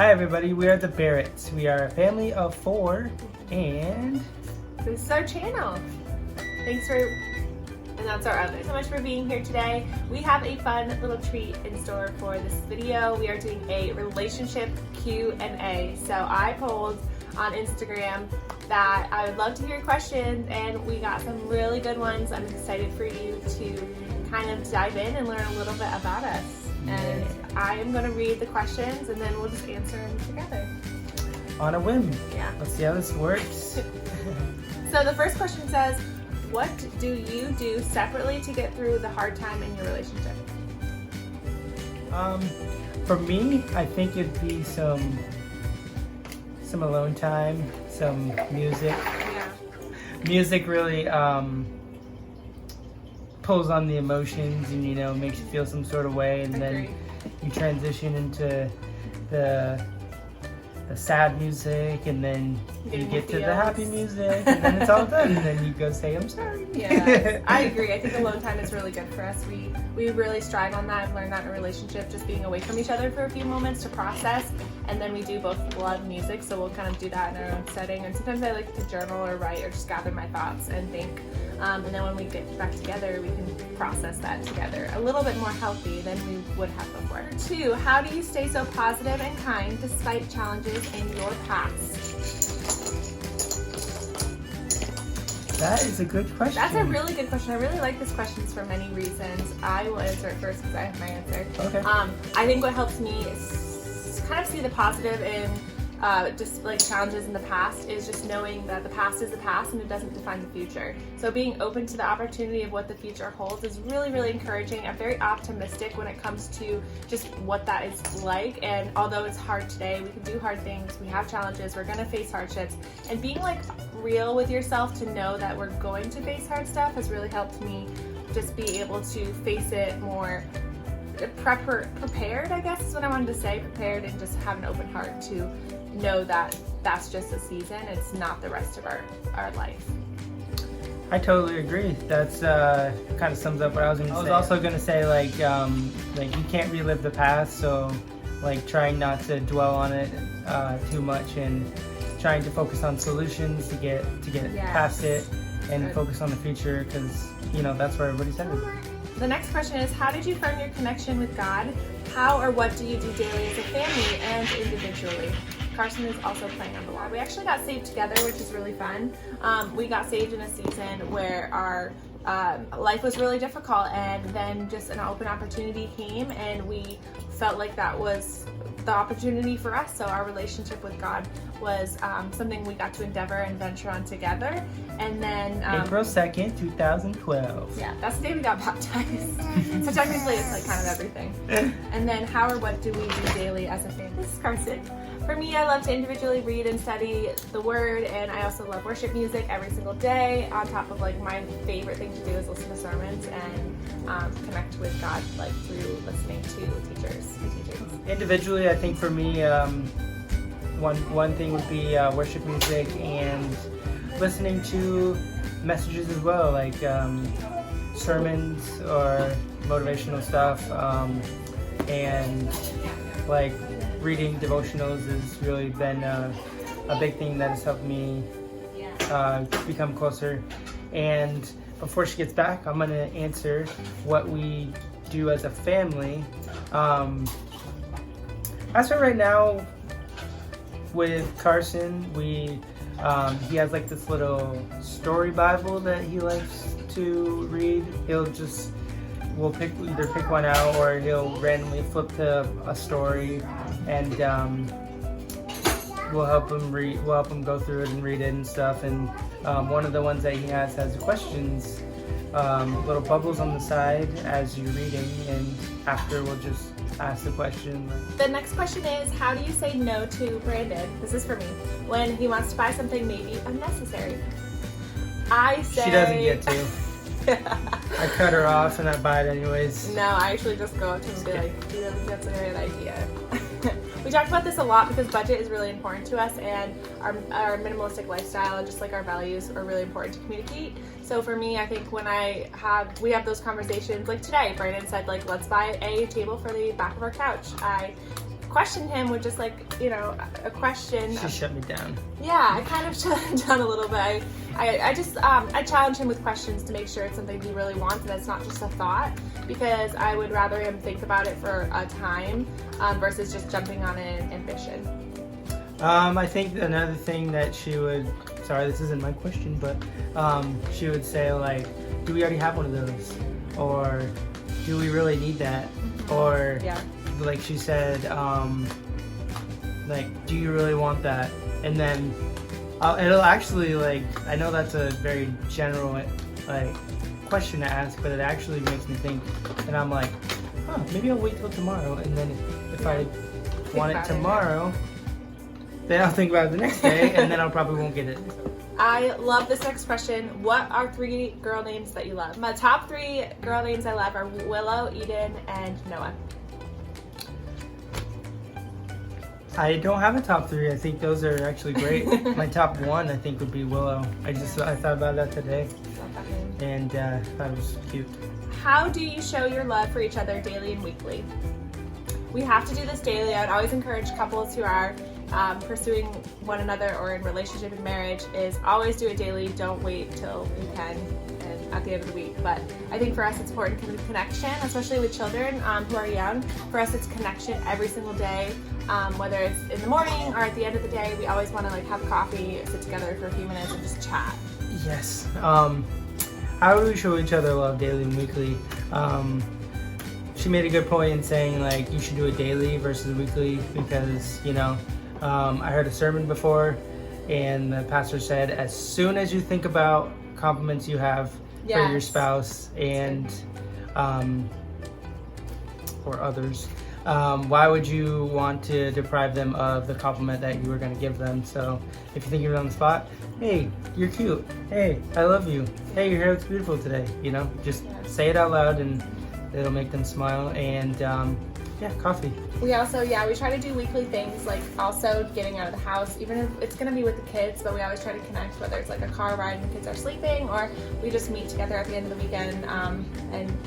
Hi everybody, we are the Barretts. We are a family of 4 and this is our channel. And that's our other. Thanks so much for being here today. We have a fun little treat in store for this video. We are doing a relationship Q&A. So I polled on Instagram that I would love to hear your questions, and we got some really good ones. I'm excited for you to kind of dive in and learn a little bit about us. And I am going to read the questions and then we'll just answer them together. On a whim. Yeah. Let's see how this works. So the first question says, what do you do separately to get through the hard time in your relationship? For me, I think it'd be some alone time, some music. Yeah. Music really pulls on the emotions and makes you feel some sort of way, and then you transition into the sad music, and then you get to the happy music, and then it's all done, and then you go say I'm sorry. Yeah, I agree. I think alone time is really good for us. We really strive on that and learn that in a relationship, just being away from each other for a few moments to process. And then we do both love music, so we'll kind of do that in our own setting. And sometimes I like to journal or write or just gather my thoughts and think. And then when we get back together, we can process that together a little bit more healthy than we would have before. 2, how do you stay so positive and kind despite challenges in your past? That is a good question. That's a really good question. I really like this question for many reasons. I will answer it first because I have my answer. Okay. I think what helps me is kind of see the positive in just like challenges in the past is just knowing that the past is the past and it doesn't define the future. So being open to the opportunity of what the future holds is really, really encouraging. I'm very optimistic when it comes to just what that is like. And although it's hard today, we can do hard things. We have challenges. We're going to face hardships. And being like real with yourself to know that we're going to face hard stuff has really helped me just be able to face it more prepared, I guess is what I wanted to say. Prepared and just have an open heart to know that that's just a season. It's not the rest of our life. I totally agree. That's kind of sums up what I was going to say. I was also going to say like you can't relive the past, so like trying not to dwell on it too much and trying to focus on solutions to get past it and focus on the future, because that's where everybody's headed. The next question is, how did you firm your connection with God? How or what do you do daily as a family and individually? Carson is also playing on the wall. We actually got saved together, which is really fun. We got saved in a season where our life was really difficult, and then just an open opportunity came, and we felt like that was the opportunity for us. So our relationship with God was something we got to endeavor and venture on together. And then April 2nd, 2012. Yeah, that's the day we got baptized. So technically it's like kind of everything. And then how or what do we do daily as a family? This is Carson. For me, I love to individually read and study the Word, and I also love worship music every single day. On top of like my favorite thing to do is listen to sermons and connect with God like through listening to teachers and teachings. Individually, I think for me, one thing would be worship music and listening to messages as well, like sermons or motivational stuff, and like reading devotionals has really been a big thing that has helped me become closer. And before she gets back, I'm going to answer what we do as a family. As for right now, with Carson, he has like this little story Bible that he likes to read. We'll either pick one out, or he'll randomly flip to a story, and we'll help him go through it and read it and stuff. And one of the ones that he has questions, little bubbles on the side as you're reading, and after we'll just ask the question. The next question is, how do you say no to Brandon? This is for me. When he wants to buy something maybe unnecessary. I say... She doesn't get to. I cut her off and I buy it anyways. No, I actually just go up to him and be like, do you think that's a great idea? We talk about this a lot because budget is really important to us, and our minimalistic lifestyle and just like our values are really important to communicate. So for me, I think when we have those conversations, like today, Brandon said like, let's buy a table for the back of our couch. I questioned him with just like, a question. She shut me down. Yeah, I kind of shut him down a little bit. I challenge him with questions to make sure it's something he really wants and it's not just a thought, because I would rather him think about it for a time versus just jumping on an ambition. I think another thing that she would, sorry, this isn't my question, but she would say like, do we already have one of those? Or do we really need that? Or like she said, like, do you really want that? And then it'll actually, like, I know that's a very general like question to ask, but it actually makes me think, and I'm like, maybe I'll wait till tomorrow, and then if I want it tomorrow, then I'll think about it the next day, and then I probably won't get it. I love this next question. What are 3 girl names that you love? My top 3 girl names I love are Willow, Eden, and Noah. I don't have a top 3. I think those are actually great. My top 1, I think, would be Willow. I thought about that today, and that was cute. How do you show your love for each other daily and weekly? We have to do this daily. I would always encourage couples who are pursuing one another or in relationship and marriage is always do it daily. Don't wait till you can and at the end of the week. But I think for us it's important connection, especially with children who are young. For us it's connection every single day, whether it's in the morning or at the end of the day. We always want to like have coffee, sit together for a few minutes and just chat. Yes. How do we show each other love daily and weekly? She made a good point in saying like you should do it daily versus weekly, because I heard a sermon before and the pastor said as soon as you think about compliments you have for your spouse and or others, why would you want to deprive them of the compliment that you were going to give them? So if you think you're on the spot, hey, you're cute, hey, I love you, hey, your hair looks beautiful today, just say it out loud and it'll make them smile. And coffee. We also, we try to do weekly things, like also getting out of the house, even if it's going to be with the kids, but we always try to connect, whether it's like a car ride and the kids are sleeping, or we just meet together at the end of the weekend and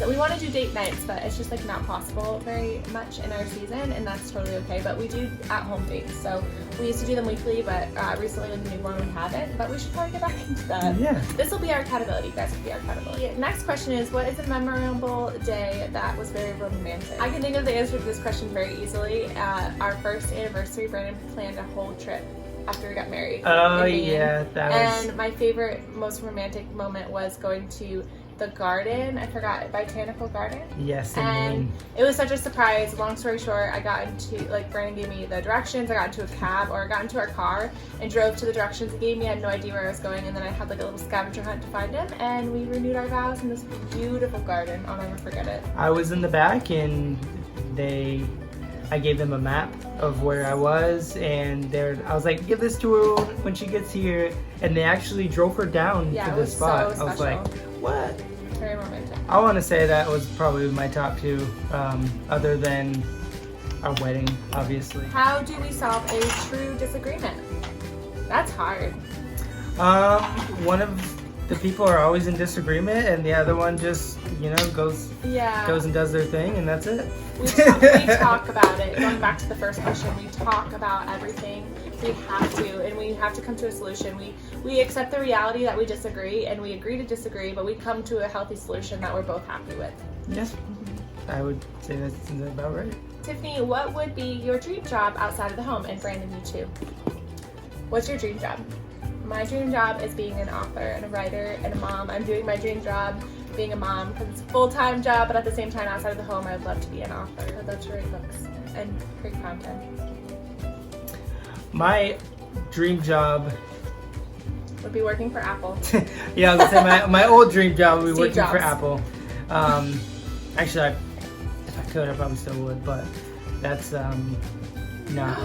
we want to do date nights, but it's just like not possible very much in our season, and that's totally okay. But we do at-home dates, so we used to do them weekly, but recently with the newborn we haven't, but we should probably get back into that. Yeah. This will be our accountability, you guys will be our accountability. Next question is, what is a memorable day that was very romantic? I can think of the answer to this question very easily. Our first anniversary, Brandon planned a whole trip after we got married. Oh yeah, that was... And my favorite, most romantic moment was going to the garden, I forgot, Botanical Garden? Yes, and it was such a surprise. Long story short, I got into, like, Brandon gave me the directions, I got into a cab, or I got into our car and drove to the directions he gave me. I had no idea where I was going, and then I had like a little scavenger hunt to find him, and we renewed our vows in this beautiful garden. I'll never forget it. I was in the back, and I gave them a map of where I was, and I was like, give this to her when she gets here, and they actually drove her down to the spot. So I was like, what? Very romantic. I want to say that was probably my top 2, other than our wedding, obviously. How do we solve a true disagreement? That's hard. One of the people are always in disagreement, and the other one just, goes and does their thing, and that's it. We talk about it. Going back to the first question, we talk about everything. We have to, and we have to come to a solution. We accept the reality that we disagree, and we agree to disagree, but we come to a healthy solution that we're both happy with. Yes, I would say that's about right. Tiffany, what would be your dream job outside of the home? And Brandon, you too. What's your dream job? My dream job is being an author and a writer and a mom. I'm doing my dream job being a mom because it's a full-time job, but at the same time, outside of the home, I would love to be an author. I'd love to write books and create content. My dream job would be working for Apple. Yeah, I was gonna say my old dream job would be working Jobs. for Apple. Actually, if I could, I probably still would, but that's not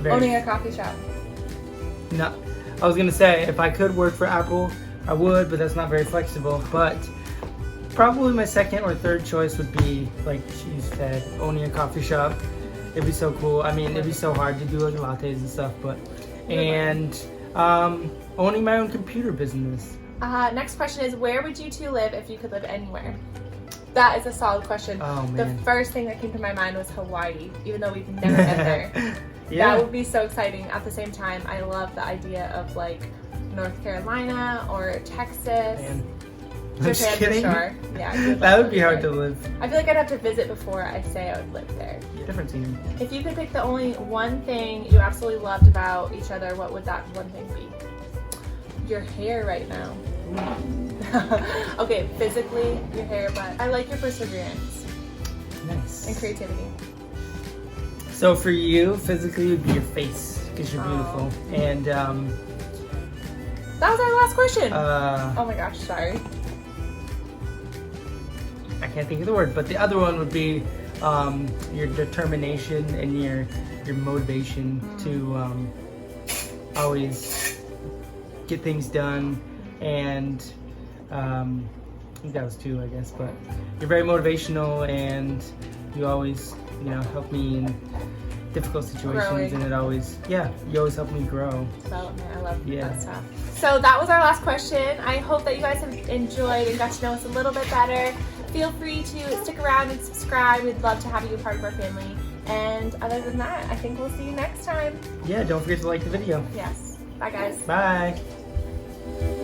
very... Owning a coffee shop. No, I was gonna say if I could work for Apple, I would, but that's not very flexible. But probably my second or third choice would be, like she said, owning a coffee shop. It'd be so cool. I mean, it'd be so hard to do like lattes and stuff, but owning my own computer business. Next question is, where would you two live if you could live anywhere? That is a solid question. Oh, The man. first thing that came to my mind was Hawaii, even though we've never been there. Yeah. That would be so exciting. At the same time, I love the idea of like North Carolina or Texas. Man. I'm just Japan kidding. for sure. Yeah, I would That love would be hard to there. live. I feel like I'd have to visit before I say I would live there. Different scene. If you could pick the only one thing you absolutely loved about each other, what would that one thing be? Your hair right now. Okay, physically, your hair, but I like your perseverance Nice. and creativity. So for you, physically would be your face because you're beautiful. And That was our last question. oh my gosh, sorry. I can't think of the word, but the other one would be your determination and your motivation to always get things done. And I think that was two, I guess. But you're very motivational, and you always, help me in difficult situations. Growing. And it always, you always help me grow. Development, I love Yeah. that stuff. So that was our last question. I hope that you guys have enjoyed and got to know us a little bit better. Feel free to stick around and subscribe. We'd love to have you a part of our family. And other than that, I think we'll see you next time. Yeah, don't forget to like the video. Yes. Bye, guys. Bye.